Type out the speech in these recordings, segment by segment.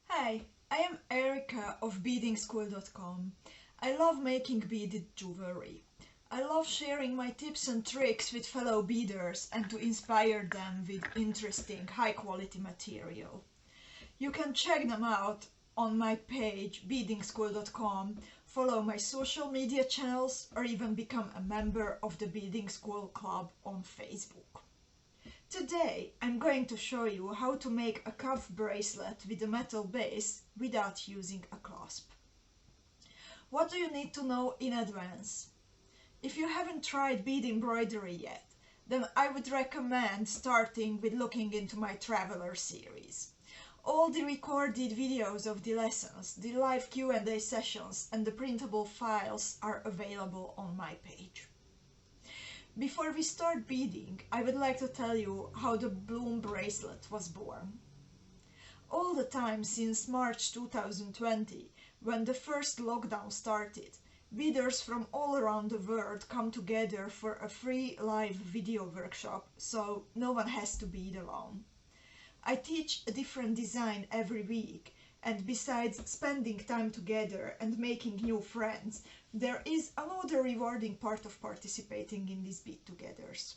Hi, I am Erika of Beadingschool.com. I love making beaded jewelry. I love sharing my tips and tricks with fellow beaders and to inspire them with interesting, high-quality material. You can check them out on my page Beadingschool.com, follow my social media channels, or even become a member of the Beading School Club on Facebook. Today I'm going to show you how to make a cuff bracelet with a metal base without using a clasp. What do you need to know in advance? If you haven't tried bead embroidery yet, then I would recommend starting with looking into my Traveler series. All the recorded videos of the lessons, the live Q&A sessions and the printable files are available on my page. Before we start beading, I would like to tell you how the Bloom bracelet was born. All the time since March 2020, when the first lockdown started, beaders from all around the world come together for a free live video workshop, so no one has to bead alone. I teach a different design every week, and besides spending time together and making new friends, there is another rewarding part of participating in these bead togethers.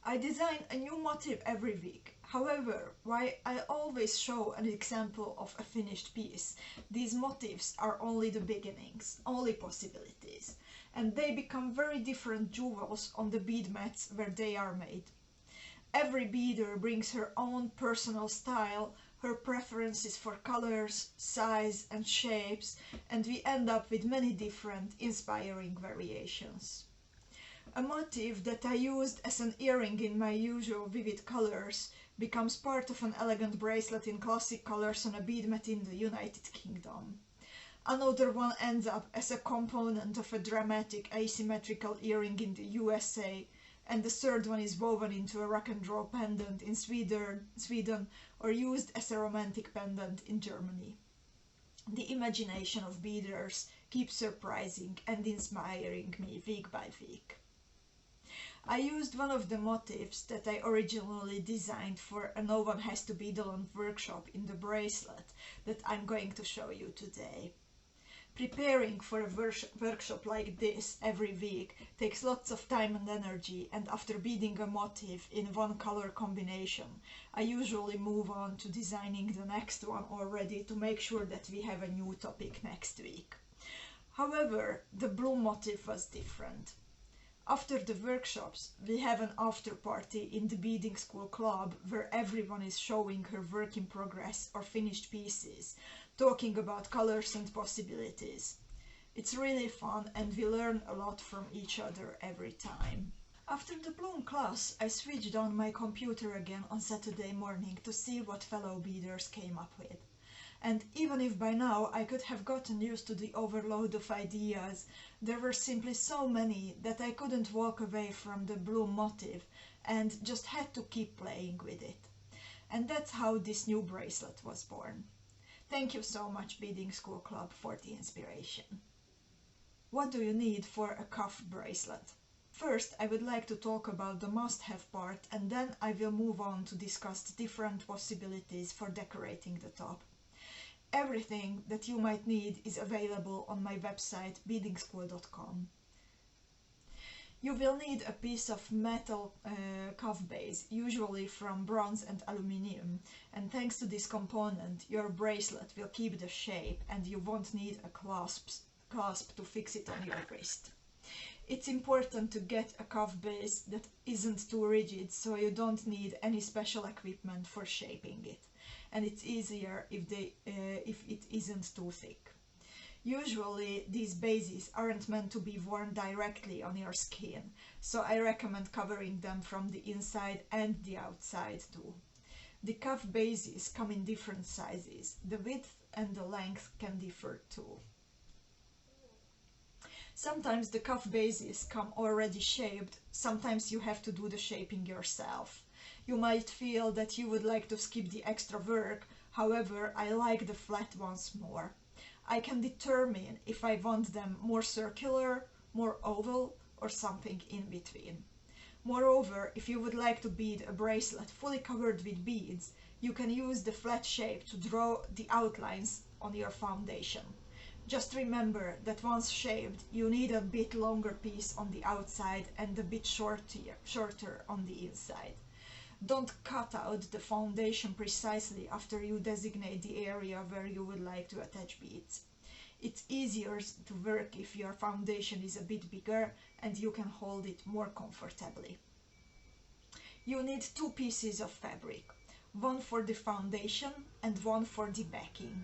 I design a new motif every week. However, while I always show an example of a finished piece, these motifs are only the beginnings, only possibilities, and they become very different jewels on the bead mats where they are made. Every beader brings her own personal style, her preferences for colors, size and shapes, and we end up with many different inspiring variations. A motif that I used as an earring in my usual vivid colors becomes part of an elegant bracelet in classic colors on a bead mat in the United Kingdom. Another one ends up as a component of a dramatic asymmetrical earring in the USA, and the third one is woven into a rock and roll pendant in Sweden or used as a romantic pendant in Germany. The imagination of beaders keeps surprising and inspiring me week by week. I used one of the motifs that I originally designed for a No One Has to Bead Alone workshop in the bracelet that I'm going to show you today. Preparing for a workshop like this every week takes lots of time and energy, and after beading a motif in one color combination, I usually move on to designing the next one already to make sure that we have a new topic next week. However, the Bloom motif was different. After the workshops, we have an after party in the Beading School Club where everyone is showing her work in progress or finished pieces, talking about colors and possibilities. It's really fun and we learn a lot from each other every time. After the Bloom class, I switched on my computer again on Saturday morning to see what fellow beaders came up with. And even if by now I could have gotten used to the overload of ideas, there were simply so many that I couldn't walk away from the Bloom motif and just had to keep playing with it. And that's how this new bracelet was born. Thank you so much, Beading School Club, for the inspiration. What do you need for a cuff bracelet? First, I would like to talk about the must-have part, and then I will move on to discuss the different possibilities for decorating the top. Everything that you might need is available on my website beadingschool.com. You will need a piece of metal cuff base, usually from bronze and aluminium, and thanks to this component your bracelet will keep the shape and you won't need a clasp to fix it on your wrist. It's important to get a cuff base that isn't too rigid, so you don't need any special equipment for shaping it, and it's easier if it isn't too thick. Usually these bases aren't meant to be worn directly on your skin, so I recommend covering them from the inside and the outside too. The cuff bases come in different sizes. The width and the length can differ too. Sometimes the cuff bases come already shaped, sometimes you have to do the shaping yourself. You might feel that you would like to skip the extra work, however I like the flat ones more. I can determine if I want them more circular, more oval, or something in between. Moreover, if you would like to bead a bracelet fully covered with beads, you can use the flat shape to draw the outlines on your foundation. Just remember that once shaped, you need a bit longer piece on the outside and a bit shorter on the inside. Don't cut out the foundation precisely after you designate the area where you would like to attach beads. It's easier to work if your foundation is a bit bigger and you can hold it more comfortably. You need two pieces of fabric, one for the foundation and one for the backing.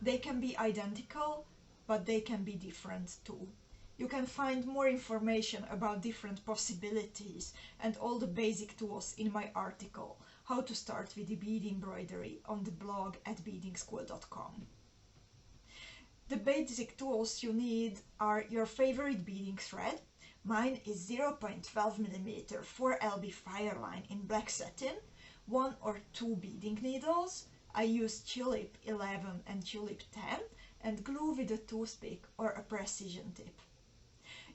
They can be identical, but they can be different too. You can find more information about different possibilities and all the basic tools in my article, How to Start with the Bead Embroidery, on the blog at beadingschool.com. The basic tools you need are your favorite beading thread. Mine is 0.12mm 4LB Fireline in black satin, 1 or 2 beading needles. I use tulip 11 and tulip 10, and glue with a toothpick or a precision tip.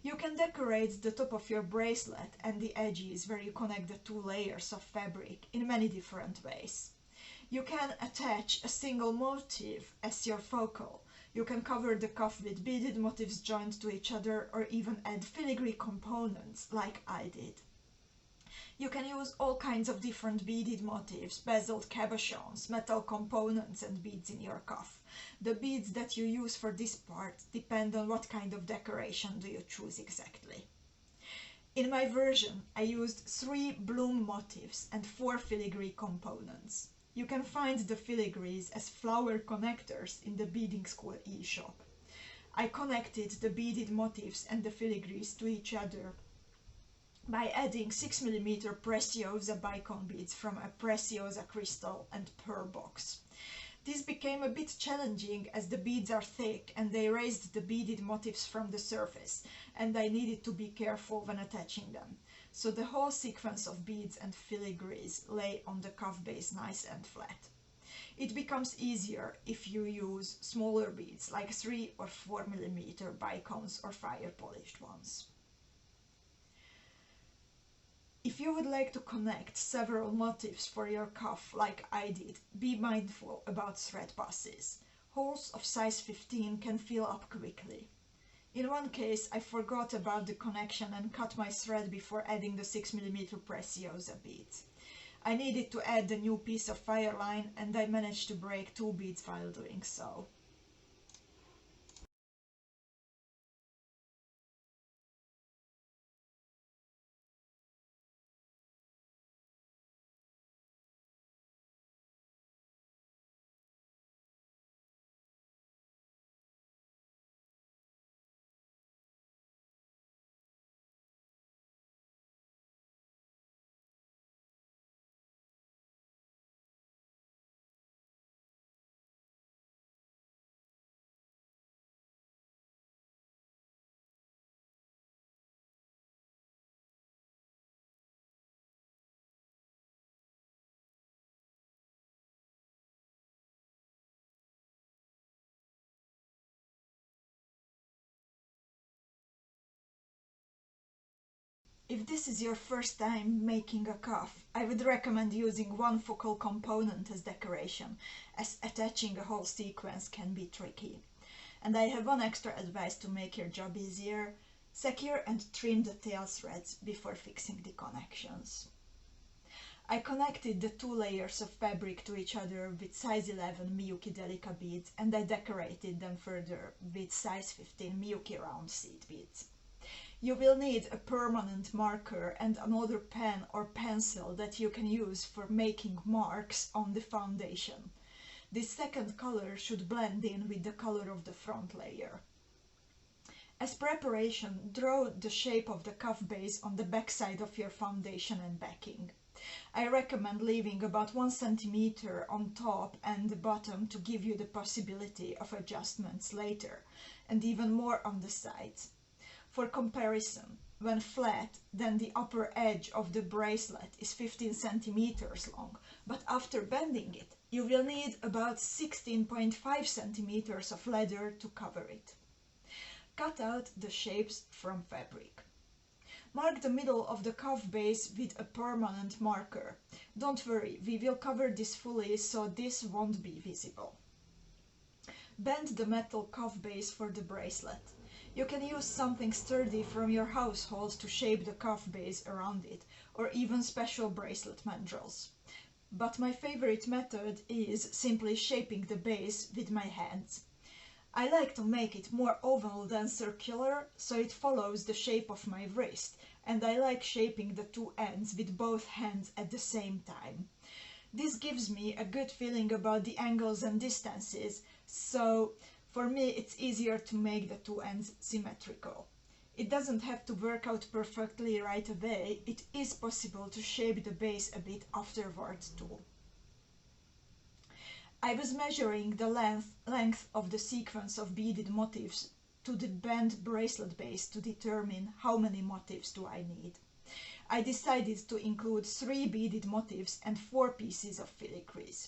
You can decorate the top of your bracelet and the edges where you connect the two layers of fabric in many different ways. You can attach a single motif as your focal. You can cover the cuff with beaded motifs joined to each other, or even add filigree components like I did. You can use all kinds of different beaded motifs, bezeled cabochons, metal components and beads in your cuff. The beads that you use for this part depend on what kind of decoration do you choose exactly. In my version, I used 3 bloom motifs and 4 filigree components. You can find the filigrees as flower connectors in the Beadingschool e-shop. I connected the beaded motifs and the filigrees to each other by adding 6mm Preciosa bicone beads from a Preciosa crystal and pearl box. This became a bit challenging as the beads are thick and they raised the beaded motifs from the surface, and I needed to be careful when attaching them. So the whole sequence of beads and filigrees lay on the cuff base nice and flat. It becomes easier if you use smaller beads like 3 or 4mm bicones or fire polished ones. If you would like to connect several motifs for your cuff like I did, be mindful about thread passes. Holes of size 15 can fill up quickly. In one case, I forgot about the connection and cut my thread before adding the 6mm Preciosa beads. I needed to add the new piece of fireline, and I managed to break 2 beads while doing so. If this is your first time making a cuff, I would recommend using one focal component as decoration, as attaching a whole sequence can be tricky. And I have one extra advice to make your job easier: secure and trim the tail threads before fixing the connections. I connected the 2 layers of fabric to each other with size 11 Miyuki Delica beads, and I decorated them further with size 15 Miyuki round seed beads. You will need a permanent marker and another pen or pencil that you can use for making marks on the foundation. This second color should blend in with the color of the front layer. As preparation, draw the shape of the cuff base on the back side of your foundation and backing. I recommend leaving about 1 cm on top and the bottom to give you the possibility of adjustments later, and even more on the sides. For comparison, when flat, then the upper edge of the bracelet is 15 centimeters long, but after bending it, you will need about 16.5 centimeters of leather to cover it. Cut out the shapes from fabric. Mark the middle of the cuff base with a permanent marker. Don't worry, we will cover this fully so this won't be visible. Bend the metal cuff base for the bracelet. You can use something sturdy from your household to shape the cuff base around it, or even special bracelet mandrels. But my favorite method is simply shaping the base with my hands. I like to make it more oval than circular, so it follows the shape of my wrist, and I like shaping the two ends with both hands at the same time. This gives me a good feeling about the angles and distances, so for me it's easier to make the two ends symmetrical. It doesn't have to work out perfectly right away, it is possible to shape the base a bit afterwards too. I was measuring the length of the sequence of beaded motifs to the bent bracelet base to determine how many motifs do I need. I decided to include 3 beaded motifs and 4 pieces of filigrees.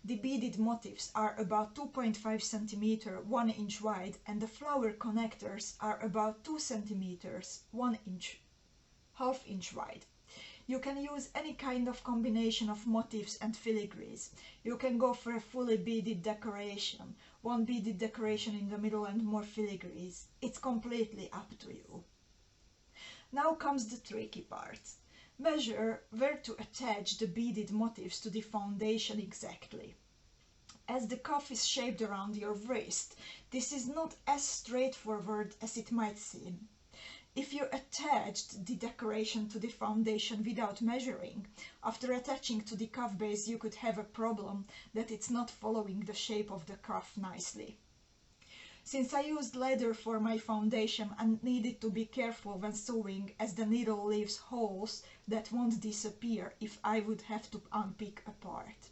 The beaded motifs are about 2.5 cm, 1 inch wide, and the flower connectors are about 2 cm, 1 inch, half inch wide. You can use any kind of combination of motifs and filigrees. You can go for a fully beaded decoration, 1 beaded decoration in the middle and more filigrees. It's completely up to you. Now comes the tricky part. Measure where to attach the beaded motifs to the foundation exactly. As the cuff is shaped around your wrist, this is not as straightforward as it might seem. If you attached the decoration to the foundation without measuring, after attaching to the cuff base you could have a problem that it's not following the shape of the cuff nicely. Since I used leather for my foundation, I needed to be careful when sewing, as the needle leaves holes that won't disappear if I would have to unpick a part.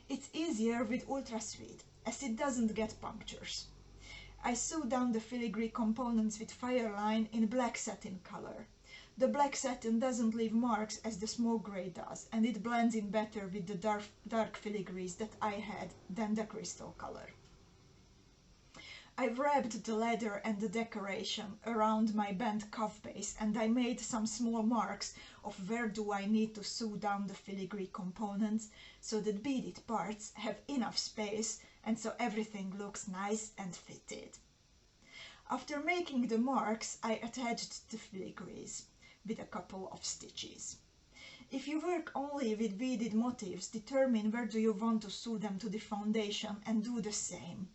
It's easier with Ultra Sweet, as it doesn't get punctures. I sew down the filigree components with Fireline in black satin color. The black satin doesn't leave marks as the smoke grey does, and it blends in better with the dark filigrees that I had than the crystal color. I wrapped the leather and the decoration around my bent cuff base, and I made some small marks of where do I need to sew down the filigree components so that beaded parts have enough space and so everything looks nice and fitted. After making the marks, I attached the filigrees with a couple of stitches. If you work only with beaded motifs, determine where do you want to sew them to the foundation and do the same.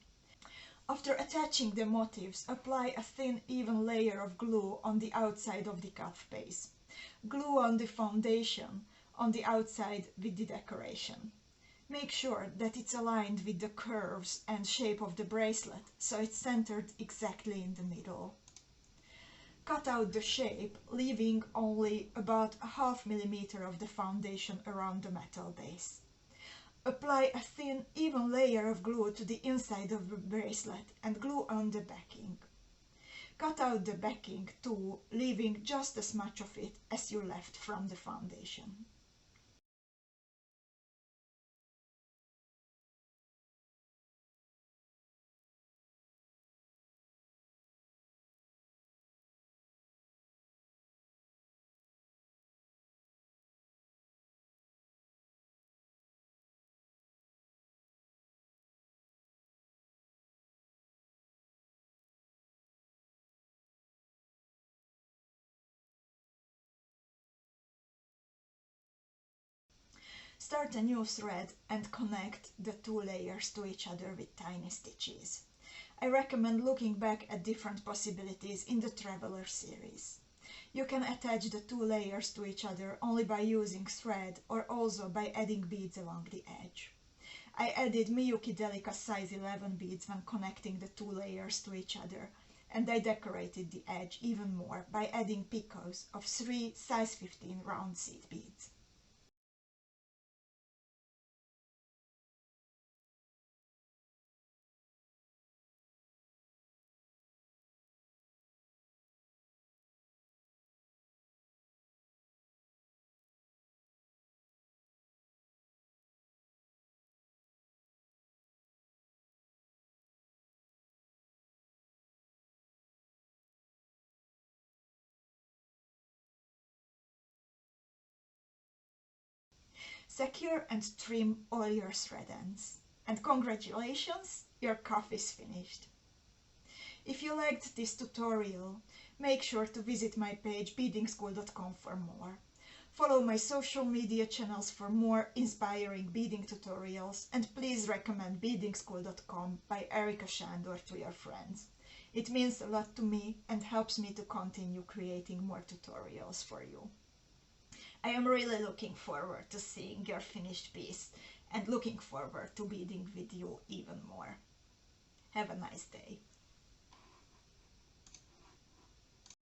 After attaching the motifs, apply a thin, even layer of glue on the outside of the cuff base. Glue on the foundation on the outside with the decoration. Make sure that it's aligned with the curves and shape of the bracelet, so it's centered exactly in the middle. Cut out the shape, leaving only about a ½ millimeter of the foundation around the metal base. Apply a thin, even layer of glue to the inside of the bracelet and glue on the backing. Cut out the backing too, leaving just as much of it as you left from the foundation. Start a new thread and connect the 2 layers to each other with tiny stitches. I recommend looking back at different possibilities in the Traveler series. You can attach the 2 layers to each other only by using thread or also by adding beads along the edge. I added Miyuki Delica size 11 beads when connecting the 2 layers to each other, and I decorated the edge even more by adding picots of 3 size 15 round seed beads. secure and trim all your thread ends. And congratulations, your cuff is finished. If you liked this tutorial, make sure to visit my page beadingschool.com for more. Follow my social media channels for more inspiring beading tutorials, and please recommend beadingschool.com by Erika Sandor to your friends. It means a lot to me and helps me to continue creating more tutorials for you. I am really looking forward to seeing your finished piece and looking forward to beading with you even more. Have a nice day.